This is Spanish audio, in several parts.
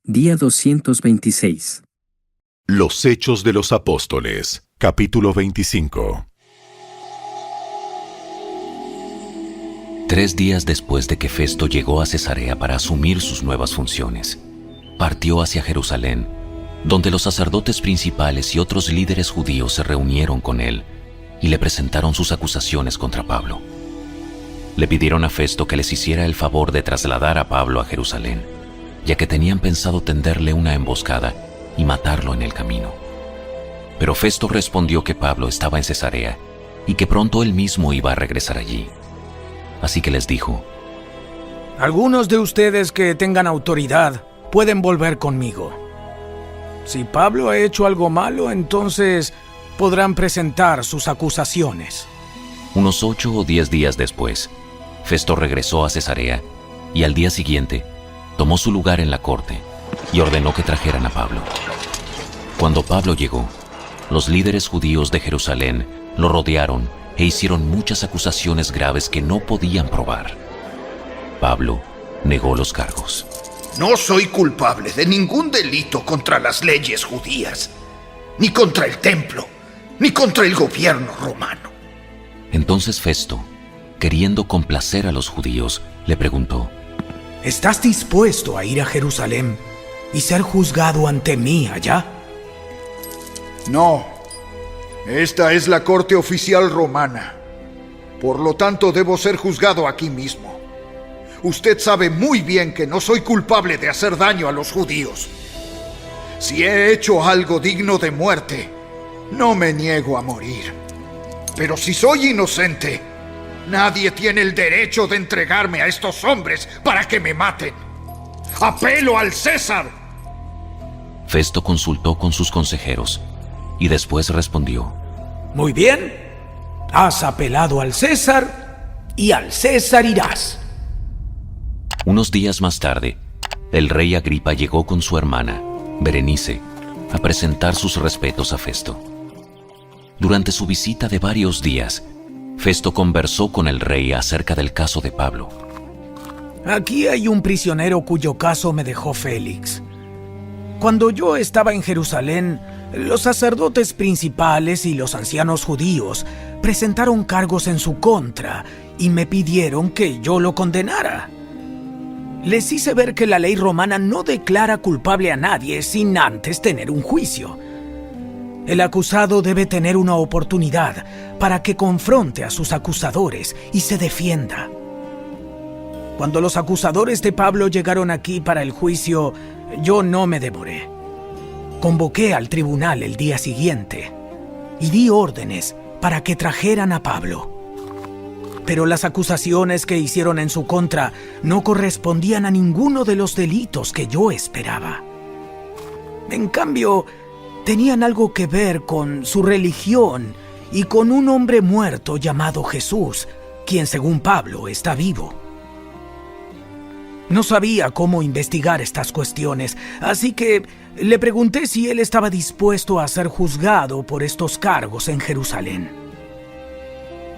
Día 226. Los Hechos de los Apóstoles, capítulo 25. 3 días después de que Festo llegó a Cesarea para asumir sus nuevas funciones, partió hacia Jerusalén, donde los sacerdotes principales y otros líderes judíos se reunieron con él y le presentaron sus acusaciones contra Pablo. Le pidieron a Festo que les hiciera el favor de trasladar a Pablo a Jerusalén, ya que tenían pensado tenderle una emboscada y matarlo en el camino. Pero Festo respondió que Pablo estaba en Cesarea y que pronto él mismo iba a regresar allí. Así que les dijo: algunos de ustedes que tengan autoridad pueden volver conmigo. Si Pablo ha hecho algo malo, entonces podrán presentar sus acusaciones. Unos 8 o 10 días después, Festo regresó a Cesarea y al día siguiente tomó su lugar en la corte y ordenó que trajeran a Pablo. Cuando Pablo llegó, los líderes judíos de Jerusalén lo rodearon e hicieron muchas acusaciones graves que no podían probar. Pablo negó los cargos. No soy culpable de ningún delito contra las leyes judías, ni contra el templo, ni contra el gobierno romano. Entonces Festo, queriendo complacer a los judíos, le preguntó: ¿estás dispuesto a ir a Jerusalén y ser juzgado ante mí allá? No, esta es la corte oficial romana. Por lo tanto, debo ser juzgado aquí mismo. Usted sabe muy bien que no soy culpable de hacer daño a los judíos. Si he hecho algo digno de muerte, no me niego a morir. Pero si soy inocente, nadie tiene el derecho de entregarme a estos hombres para que me maten. ¡Apelo al César! Festo consultó con sus consejeros y después respondió: muy bien, has apelado al César y al César irás. Unos días más tarde, el rey Agripa llegó con su hermana, Berenice, a presentar sus respetos a Festo. Durante su visita de varios días, Festo conversó con el rey acerca del caso de Pablo. Aquí hay un prisionero cuyo caso me dejó Félix. Cuando yo estaba en Jerusalén, los sacerdotes principales y los ancianos judíos presentaron cargos en su contra y me pidieron que yo lo condenara. Les hice ver que la ley romana no declara culpable a nadie sin antes tener un juicio. El acusado debe tener una oportunidad para que confronte a sus acusadores y se defienda. Cuando los acusadores de Pablo llegaron aquí para el juicio, yo no me demoré. Convoqué al tribunal el día siguiente y di órdenes para que trajeran a Pablo. Pero las acusaciones que hicieron en su contra no correspondían a ninguno de los delitos que yo esperaba. En cambio, tenían algo que ver con su religión y con un hombre muerto llamado Jesús, quien según Pablo está vivo. No sabía cómo investigar estas cuestiones, así que le pregunté si él estaba dispuesto a ser juzgado por estos cargos en Jerusalén.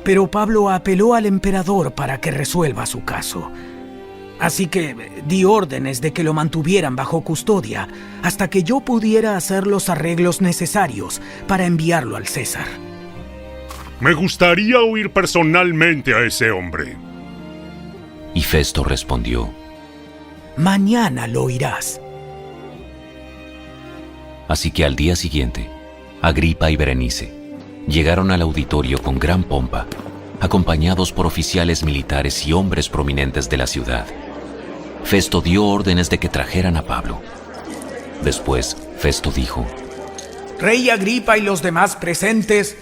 Pero Pablo apeló al emperador para que resuelva su caso. Así que di órdenes de que lo mantuvieran bajo custodia hasta que yo pudiera hacer los arreglos necesarios para enviarlo al César. Me gustaría oír personalmente a ese hombre. Y Festo respondió: mañana lo oirás. Así que al día siguiente, Agripa y Berenice llegaron al auditorio con gran pompa, acompañados por oficiales militares y hombres prominentes de la ciudad. Festo dio órdenes de que trajeran a Pablo. Después, Festo dijo: Rey Agripa y los demás presentes,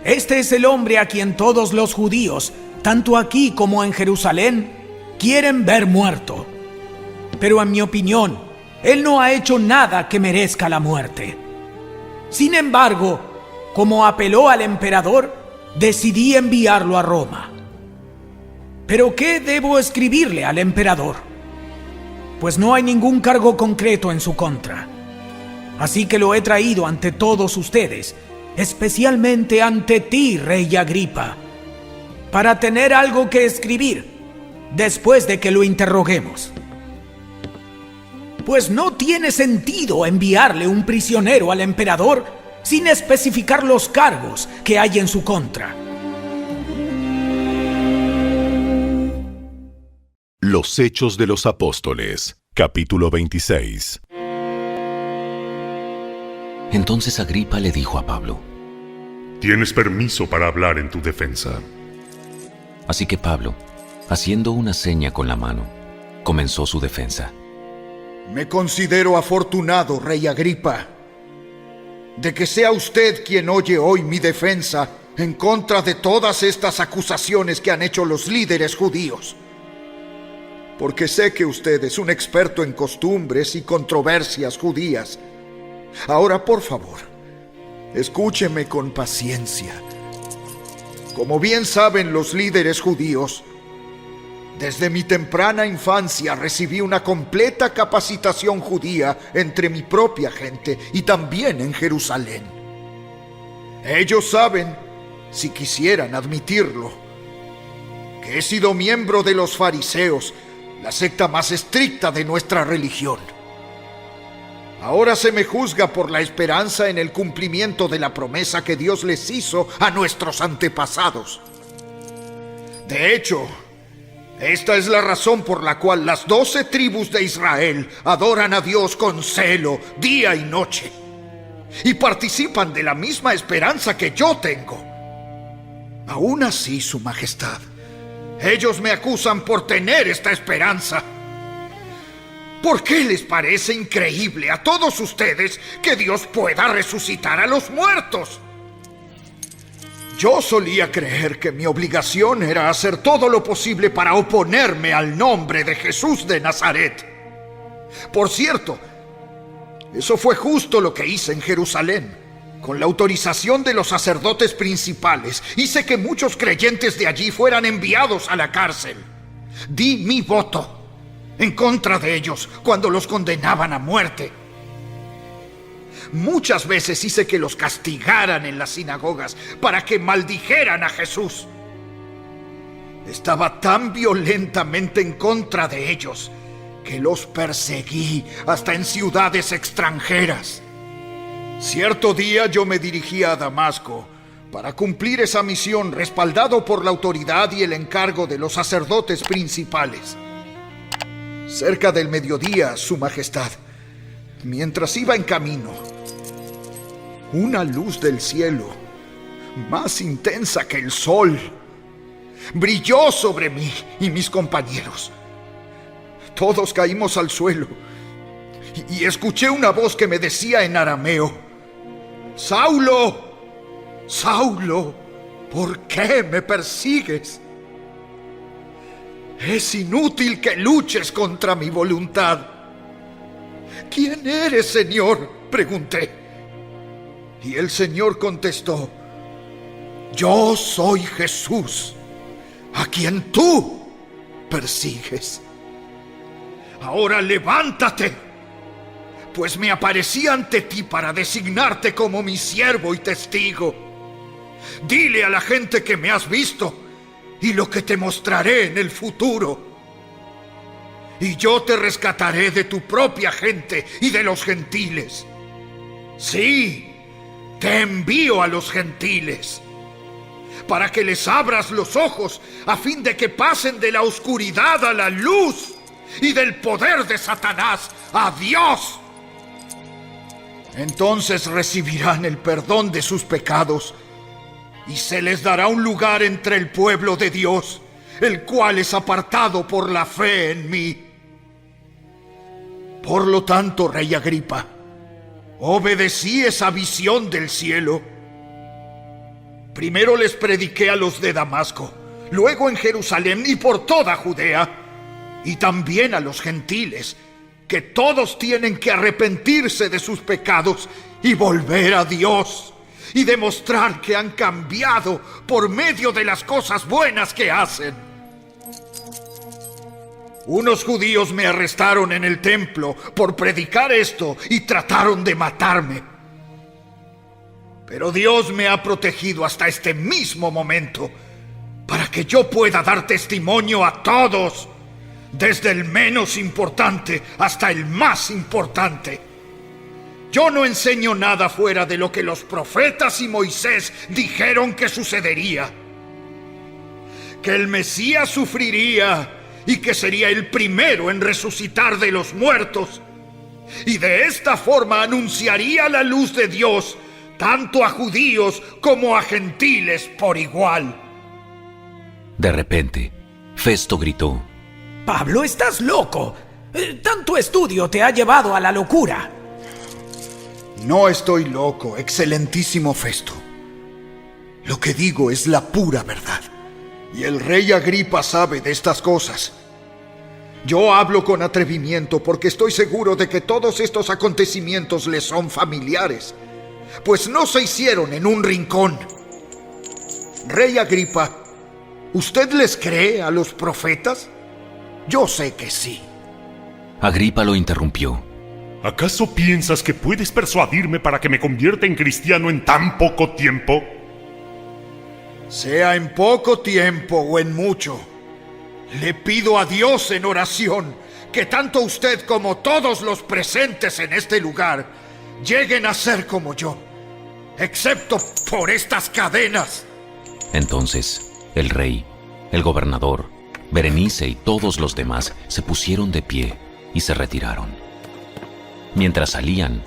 este es el hombre a quien todos los judíos, tanto aquí como en Jerusalén, quieren ver muerto. Pero en mi opinión, él no ha hecho nada que merezca la muerte. Sin embargo, como apeló al emperador, decidí enviarlo a Roma. ¿Pero qué debo escribirle al emperador? Pues no hay ningún cargo concreto en su contra. Así que lo he traído ante todos ustedes, especialmente ante ti, Rey Agripa, para tener algo que escribir después de que lo interroguemos. pues no tiene sentido enviarle un prisionero al emperador sin especificar los cargos que hay en su contra. Los Hechos de los Apóstoles, capítulo 26. Entonces Agripa le dijo a Pablo: Tienes permiso para hablar en tu defensa. Así que Pablo, haciendo una seña con la mano, comenzó su defensa. Me considero afortunado, rey Agripa, de que sea usted quien oye hoy mi defensa en contra de todas estas acusaciones que han hecho los líderes judíos. Porque sé que usted es un experto en costumbres y controversias judías. Ahora, por favor, escúcheme con paciencia. Como bien saben los líderes judíos, desde mi temprana infancia recibí una completa capacitación judía entre mi propia gente y también en Jerusalén. Ellos saben, si quisieran admitirlo, que he sido miembro de los fariseos, la secta más estricta de nuestra religión. Ahora se me juzga por la esperanza en el cumplimiento de la promesa que Dios les hizo a nuestros antepasados. De hecho, esta es la razón por la cual las 12 tribus de Israel adoran a Dios con celo, día y noche, y participan de la misma esperanza que yo tengo. Aún así, Su Majestad, ellos me acusan por tener esta esperanza. ¿Por qué les parece increíble a todos ustedes que Dios pueda resucitar a los muertos? Yo solía creer que mi obligación era hacer todo lo posible para oponerme al nombre de Jesús de Nazaret. Por cierto, eso fue justo lo que hice en Jerusalén. Con la autorización de los sacerdotes principales, hice que muchos creyentes de allí fueran enviados a la cárcel. Di mi voto en contra de ellos cuando los condenaban a muerte. Muchas veces hice que los castigaran en las sinagogas para que maldijeran a Jesús. Estaba tan violentamente en contra de ellos que los perseguí hasta en ciudades extranjeras. Cierto día yo me dirigí a Damasco para cumplir esa misión, respaldado por la autoridad y el encargo de los sacerdotes principales. Cerca del mediodía, Su Majestad, mientras iba en camino, una luz del cielo, más intensa que el sol, brilló sobre mí y mis compañeros. Todos caímos al suelo y escuché una voz que me decía en arameo: Saulo, Saulo, ¿por qué me persigues? Es inútil que luches contra mi voluntad. ¿Quién eres, Señor?, pregunté. Y el Señor contestó: Yo soy Jesús, a quien tú persigues. Ahora levántate, pues me aparecí ante ti para designarte como mi siervo y testigo. Dile a la gente que me has visto y lo que te mostraré en el futuro. Y yo te rescataré de tu propia gente y de los gentiles. Sí, te envío a los gentiles, para que les abras los ojos a fin de que pasen de la oscuridad a la luz y del poder de Satanás a Dios. Entonces recibirán el perdón de sus pecados y se les dará un lugar entre el pueblo de Dios, el cual es apartado por la fe en mí. Por lo tanto, rey Agripa, obedecí esa visión del cielo. Primero les prediqué a los de Damasco, luego en Jerusalén y por toda Judea, y también a los gentiles, que todos tienen que arrepentirse de sus pecados y volver a Dios, y demostrar que han cambiado por medio de las cosas buenas que hacen. Unos judíos me arrestaron en el templo por predicar esto y trataron de matarme. Pero Dios me ha protegido hasta este mismo momento para que yo pueda dar testimonio a todos desde el menos importante hasta el más importante. Yo no enseño nada fuera de lo que los profetas y Moisés dijeron que sucedería. Que el Mesías sufriría y que sería el primero en resucitar de los muertos. Y de esta forma anunciaría la luz de Dios tanto a judíos como a gentiles por igual. De repente, Festo gritó: Pablo, estás loco. Tanto estudio te ha llevado a la locura. No estoy loco, excelentísimo Festo. Lo que digo es la pura verdad. Y el rey Agripa sabe de estas cosas. Yo hablo con atrevimiento porque estoy seguro de que todos estos acontecimientos le son familiares, pues no se hicieron en un rincón. Rey Agripa, ¿usted les cree a los profetas? Yo sé que sí. Agripa lo interrumpió. ¿Acaso piensas que puedes persuadirme para que me convierta en cristiano en tan poco tiempo? Sea en poco tiempo o en mucho, le pido a Dios en oración que tanto usted como todos los presentes en este lugar lleguen a ser como yo, excepto por estas cadenas. Entonces, el rey, el gobernador, Berenice y todos los demás se pusieron de pie y se retiraron. Mientras salían,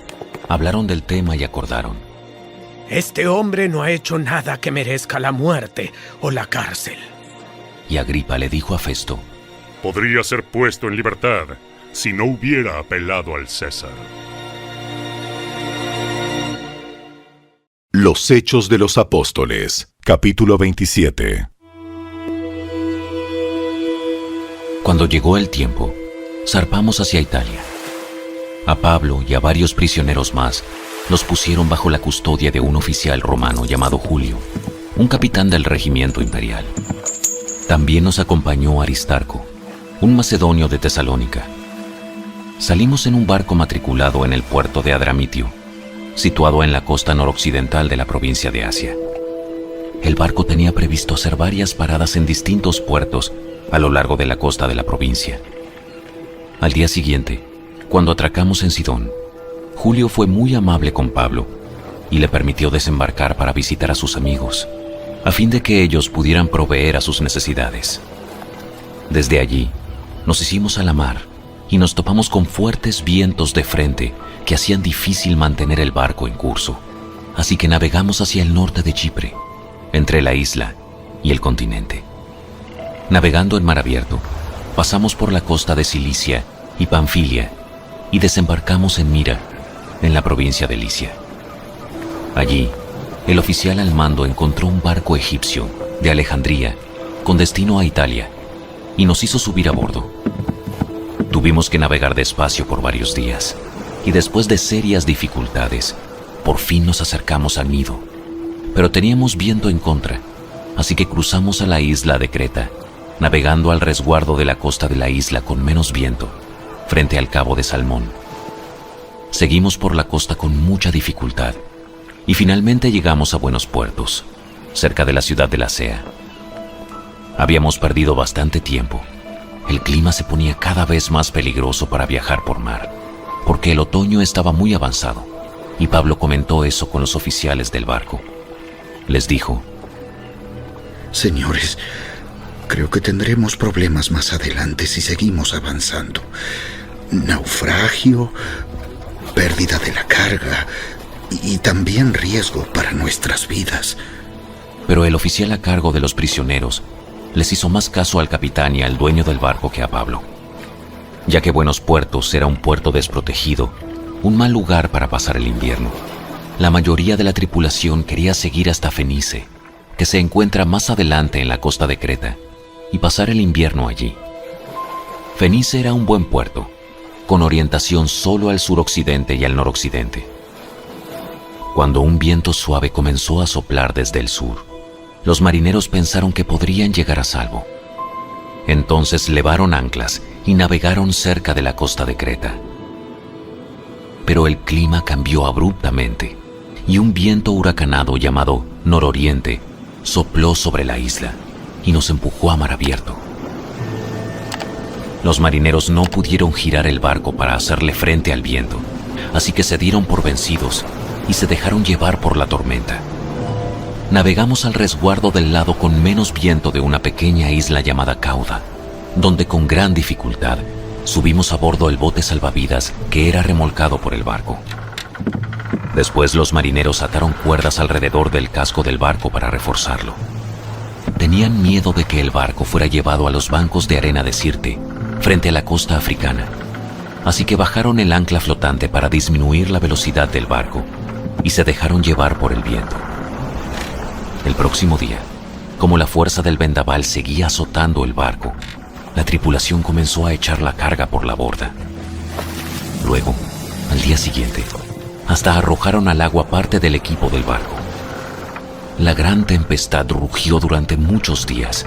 hablaron del tema y acordaron: Este hombre no ha hecho nada que merezca la muerte o la cárcel. Y Agripa le dijo a Festo: Podría ser puesto en libertad si no hubiera apelado al César. Los Hechos de los Apóstoles, capítulo 27. Cuando llegó el tiempo, zarpamos hacia Italia. A Pablo y a varios prisioneros más los pusieron bajo la custodia de un oficial romano llamado Julio, un capitán del regimiento imperial. También nos acompañó Aristarco, un macedonio de Tesalónica. Salimos en un barco matriculado en el puerto de Adramitio, situado en la costa noroccidental de la provincia de Asia. El barco tenía previsto hacer varias paradas en distintos puertos a lo largo de la costa de la provincia. Al día siguiente, cuando atracamos en Sidón, Julio fue muy amable con Pablo y le permitió desembarcar para visitar a sus amigos, a fin de que ellos pudieran proveer a sus necesidades. Desde allí, nos hicimos a la mar y nos topamos con fuertes vientos de frente que hacían difícil mantener el barco en curso, así que navegamos hacia el norte de Chipre, entre la isla y el continente. Navegando en mar abierto, pasamos por la costa de Cilicia y Panfilia y desembarcamos en Mira, en la provincia de Licia. Allí, el oficial al mando encontró un barco egipcio de Alejandría con destino a Italia y nos hizo subir a bordo. Tuvimos que navegar despacio por varios días y después de serias dificultades, por fin nos acercamos a Gnido, pero teníamos viento en contra, así que cruzamos a la isla de Creta, navegando al resguardo de la costa de la isla con menos viento, frente al cabo de Salmón. Seguimos por la costa con mucha dificultad y finalmente llegamos a buenos puertos, cerca de la ciudad de Lasea. Habíamos perdido bastante tiempo. El clima se ponía cada vez más peligroso para viajar por mar, porque el otoño estaba muy avanzado, y Pablo comentó eso con los oficiales del barco. Les dijo: Señores, creo que tendremos problemas más adelante si seguimos avanzando. Naufragio, pérdida de la carga y también riesgo para nuestras vidas. Pero el oficial a cargo de los prisioneros les hizo más caso al capitán y al dueño del barco que a Pablo, ya que Buenos Puertos era un puerto desprotegido, un mal lugar para pasar el invierno. La mayoría de la tripulación quería seguir hasta Fenice, que se encuentra más adelante en la costa de Creta, y pasar el invierno allí. Fenice era un buen puerto, con orientación solo al suroccidente y al noroccidente. Cuando un viento suave comenzó a soplar desde el sur, los marineros pensaron que podrían llegar a salvo. Entonces levaron anclas y navegaron cerca de la costa de Creta. Pero el clima cambió abruptamente y un viento huracanado llamado nororiente sopló sobre la isla y nos empujó a mar abierto. Los marineros no pudieron girar el barco para hacerle frente al viento, así que se dieron por vencidos y se dejaron llevar por la tormenta. Navegamos al resguardo del lado con menos viento de una pequeña isla llamada Cauda, donde con gran dificultad subimos a bordo el bote salvavidas que era remolcado por el barco. Después los marineros ataron cuerdas alrededor del casco del barco para reforzarlo. Tenían miedo de que el barco fuera llevado a los bancos de arena de Sirte, frente a la costa africana, así que bajaron el ancla flotante para disminuir la velocidad del barco y se dejaron llevar por el viento. El próximo día, como la fuerza del vendaval seguía azotando el barco, la tripulación comenzó a echar la carga por la borda. Luego, al día siguiente, hasta arrojaron al agua parte del equipo del barco. La gran tempestad rugió durante muchos días,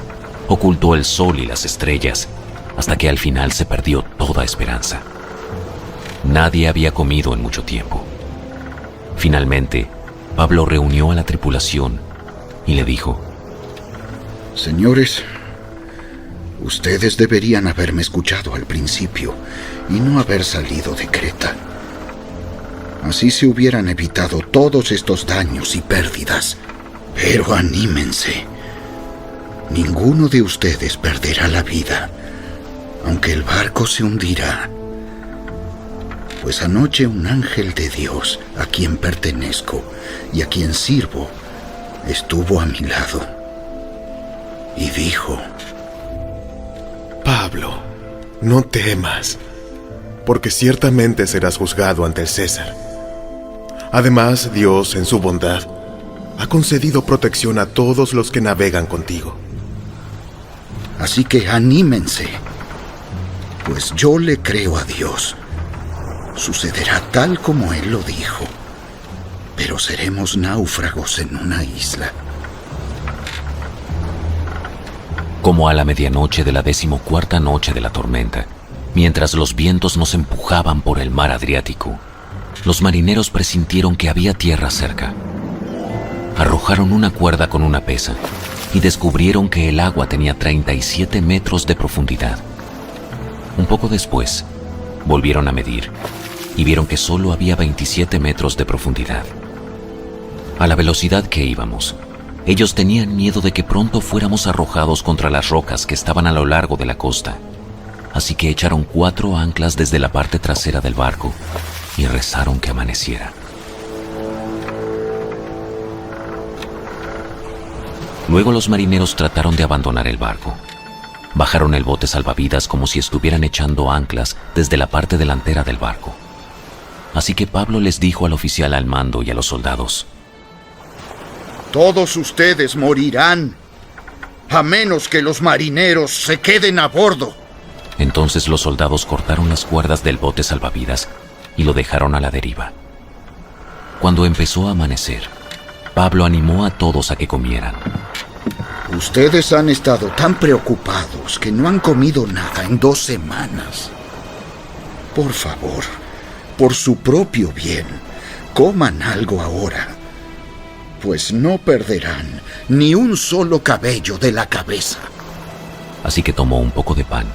ocultó el sol y las estrellas, hasta que al final se perdió toda esperanza. Nadie había comido en mucho tiempo. Finalmente, Pablo reunió a la tripulación y le dijo: Señores, ustedes deberían haberme escuchado al principio y no haber salido de Creta. Así se hubieran evitado todos estos daños y pérdidas. Pero anímense. Ninguno de ustedes perderá la vida, aunque el barco se hundirá. Pues anoche un ángel de Dios, a quien pertenezco y a quien sirvo, estuvo a mi lado y dijo: Pablo, no temas, porque ciertamente serás juzgado ante el César. Además, Dios, en su bondad, ha concedido protección a todos los que navegan contigo. Así que anímense, pues yo le creo a Dios. Sucederá tal como Él lo dijo, pero seremos náufragos en una isla. Como a la medianoche de la 14ª noche de la tormenta, mientras los vientos nos empujaban por el mar Adriático, los marineros presintieron que había tierra cerca. Arrojaron una cuerda con una pesa y descubrieron que el agua tenía 37 metros de profundidad. Un poco después, volvieron a medir y vieron que solo había 27 metros de profundidad. A la velocidad que íbamos, ellos tenían miedo de que pronto fuéramos arrojados contra las rocas que estaban a lo largo de la costa, así que echaron 4 anclas desde la parte trasera del barco y rezaron que amaneciera. Luego los marineros trataron de abandonar el barco. Bajaron el bote salvavidas como si estuvieran echando anclas desde la parte delantera del barco. Así que Pablo les dijo al oficial al mando y a los soldados: Todos ustedes morirán, a menos que los marineros se queden a bordo. Entonces los soldados cortaron las cuerdas del bote salvavidas y lo dejaron a la deriva. Cuando empezó a amanecer, Pablo animó a todos a que comieran. Ustedes han estado tan preocupados que no han comido nada en 2 semanas. Por favor, por su propio bien, coman algo ahora, pues no perderán ni un solo cabello de la cabeza. Así que tomó un poco de pan,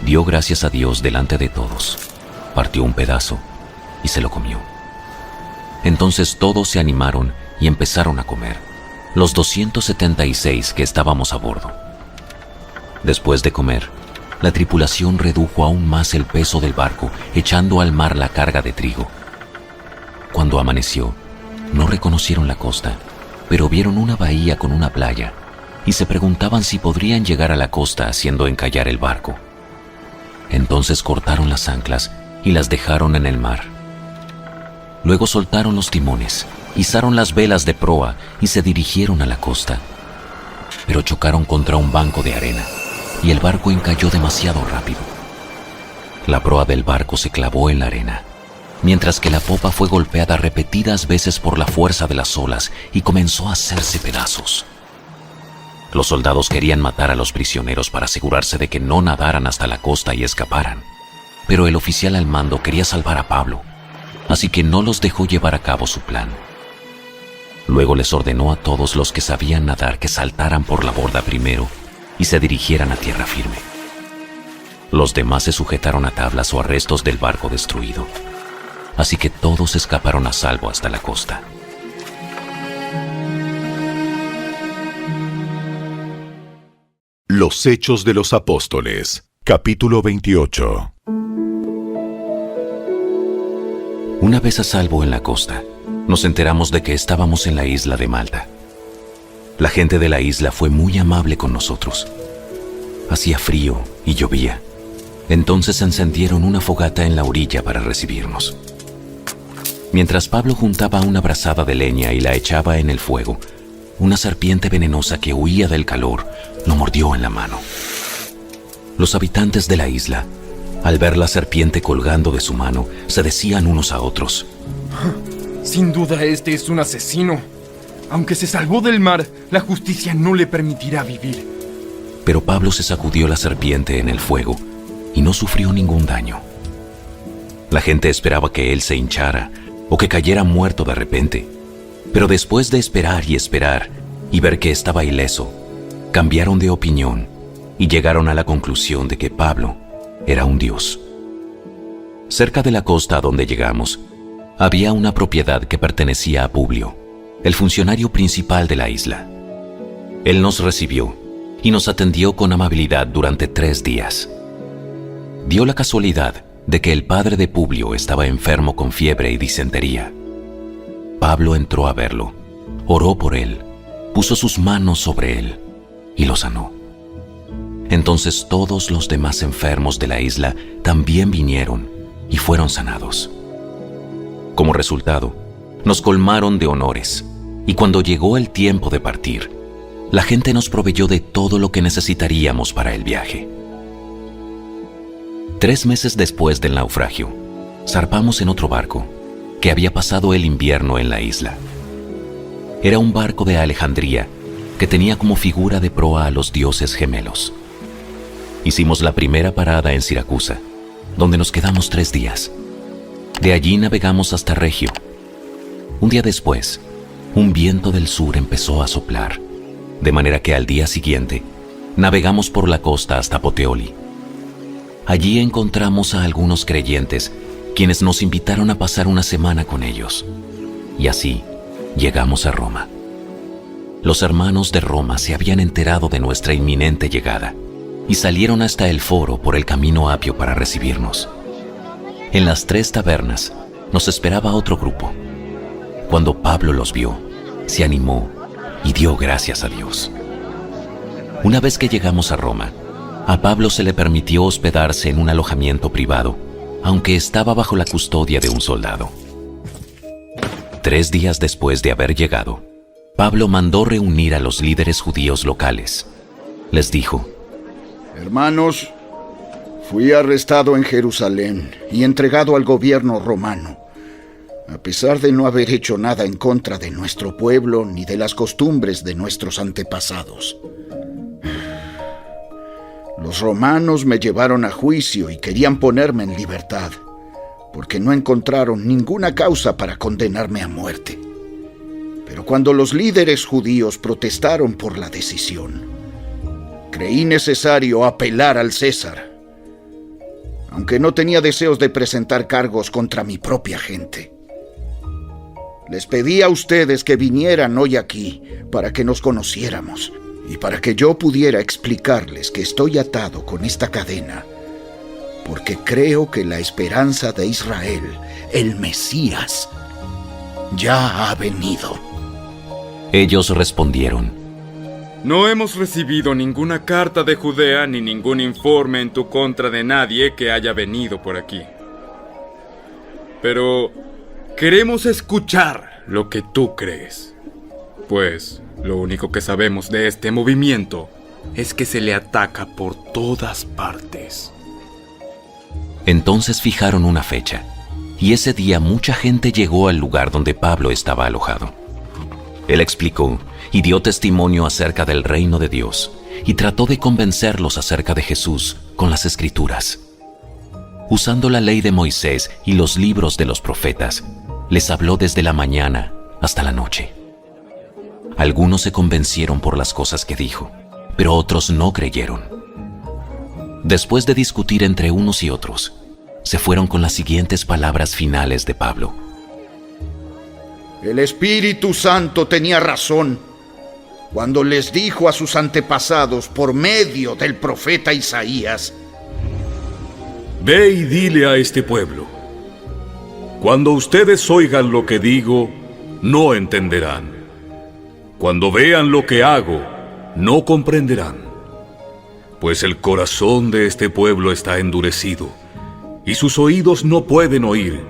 dio gracias a Dios delante de todos, partió un pedazo y se lo comió. Entonces todos se animaron y empezaron a comer, los 276 que estábamos a bordo. Después de comer, la tripulación redujo aún más el peso del barco, echando al mar la carga de trigo. Cuando amaneció, no reconocieron la costa, pero vieron una bahía con una playa y se preguntaban si podrían llegar a la costa haciendo encallar el barco. Entonces cortaron las anclas y las dejaron en el mar. Luego soltaron los timones, izaron las velas de proa y se dirigieron a la costa. Pero chocaron contra un banco de arena y el barco encalló demasiado rápido. La proa del barco se clavó en la arena, mientras que la popa fue golpeada repetidas veces por la fuerza de las olas y comenzó a hacerse pedazos. Los soldados querían matar a los prisioneros para asegurarse de que no nadaran hasta la costa y escaparan, pero el oficial al mando quería salvar a Pablo, así que no los dejó llevar a cabo su plan. Luego les ordenó a todos los que sabían nadar que saltaran por la borda primero y se dirigieran a tierra firme. Los demás se sujetaron a tablas o a restos del barco destruido. Así que todos escaparon a salvo hasta la costa. Los Hechos de los Apóstoles, capítulo 28. Una vez a salvo en la costa, nos enteramos de que estábamos en la isla de Malta. La gente de la isla fue muy amable con nosotros. Hacía frío y llovía. Entonces encendieron una fogata en la orilla para recibirnos. Mientras Pablo juntaba una brazada de leña y la echaba en el fuego, una serpiente venenosa que huía del calor lo mordió en la mano. Los habitantes de la isla, al ver la serpiente colgando de su mano, se decían unos a otros: Sin duda este es un asesino. Aunque se salvó del mar, la justicia no le permitirá vivir. Pero Pablo se sacudió la serpiente en el fuego y no sufrió ningún daño. La gente esperaba que él se hinchara o que cayera muerto de repente. Pero después de esperar y ver que estaba ileso, cambiaron de opinión y llegaron a la conclusión de que Pablo era un dios. Cerca de la costa a donde llegamos, había una propiedad que pertenecía a Publio, el funcionario principal de la isla. Él nos recibió y nos atendió con amabilidad durante 3 días. Dio la casualidad de que el padre de Publio estaba enfermo con fiebre y disentería. Pablo entró a verlo, oró por él, puso sus manos sobre él y lo sanó. Entonces todos los demás enfermos de la isla también vinieron y fueron sanados. Como resultado, nos colmaron de honores, y cuando llegó el tiempo de partir, la gente nos proveyó de todo lo que necesitaríamos para el viaje. 3 meses después del naufragio, zarpamos en otro barco que había pasado el invierno en la isla. Era un barco de Alejandría que tenía como figura de proa a los dioses gemelos. Hicimos la primera parada en Siracusa, donde nos quedamos 3 días. De allí navegamos hasta Regio. Un día después, un viento del sur empezó a soplar, de manera que al día siguiente navegamos por la costa hasta Puteoli. Allí encontramos a algunos creyentes quienes nos invitaron a pasar una semana con ellos. Y así llegamos a Roma. Los hermanos de Roma se habían enterado de nuestra inminente llegada y salieron hasta el foro por el camino Apio para recibirnos. En las 3 tabernas nos esperaba otro grupo. Cuando Pablo los vio, se animó y dio gracias a Dios. Una vez que llegamos a Roma, a Pablo se le permitió hospedarse en un alojamiento privado, aunque estaba bajo la custodia de un soldado. 3 días después de haber llegado, Pablo mandó reunir a los líderes judíos locales. Les dijo: Hermanos, fui arrestado en Jerusalén y entregado al gobierno romano, a pesar de no haber hecho nada en contra de nuestro pueblo ni de las costumbres de nuestros antepasados. Los romanos me llevaron a juicio y querían ponerme en libertad, porque no encontraron ninguna causa para condenarme a muerte. Pero cuando los líderes judíos protestaron por la decisión, creí necesario apelar al César, aunque no tenía deseos de presentar cargos contra mi propia gente. Les pedí a ustedes que vinieran hoy aquí para que nos conociéramos y para que yo pudiera explicarles que estoy atado con esta cadena, porque creo que la esperanza de Israel, el Mesías, ya ha venido. Ellos respondieron: No hemos recibido ninguna carta de Judea ni ningún informe en tu contra de nadie que haya venido por aquí. Pero queremos escuchar lo que tú crees, pues lo único que sabemos de este movimiento es que se le ataca por todas partes. Entonces fijaron una fecha, y ese día mucha gente llegó al lugar donde Pablo estaba alojado. Él explicó y dio testimonio acerca del reino de Dios, y trató de convencerlos acerca de Jesús con las Escrituras. Usando la ley de Moisés y los libros de los profetas, les habló desde la mañana hasta la noche. Algunos se convencieron por las cosas que dijo, pero otros no creyeron. Después de discutir entre unos y otros, se fueron con las siguientes palabras finales de Pablo. El Espíritu Santo tenía razón cuando les dijo a sus antepasados por medio del profeta Isaías: Ve y dile a este pueblo: cuando ustedes oigan lo que digo, no entenderán. Cuando vean lo que hago, no comprenderán. Pues el corazón de este pueblo está endurecido, y sus oídos no pueden oír,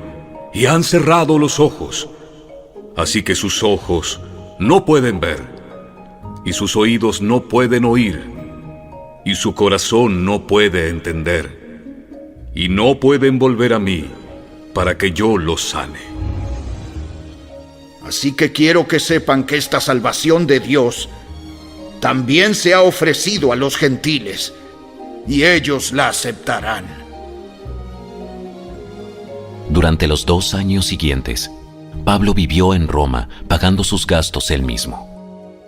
y han cerrado los ojos. Así que sus ojos no pueden ver, y sus oídos no pueden oír, y su corazón no puede entender, y no pueden volver a mí para que yo los sane. Así que quiero que sepan que esta salvación de Dios también se ha ofrecido a los gentiles, y ellos la aceptarán. Durante los 2 años siguientes, Pablo vivió en Roma pagando sus gastos él mismo.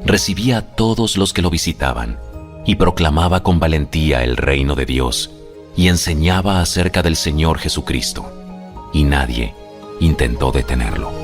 Recibía a todos los que lo visitaban y proclamaba con valentía el reino de Dios y enseñaba acerca del Señor Jesucristo, y nadie intentó detenerlo.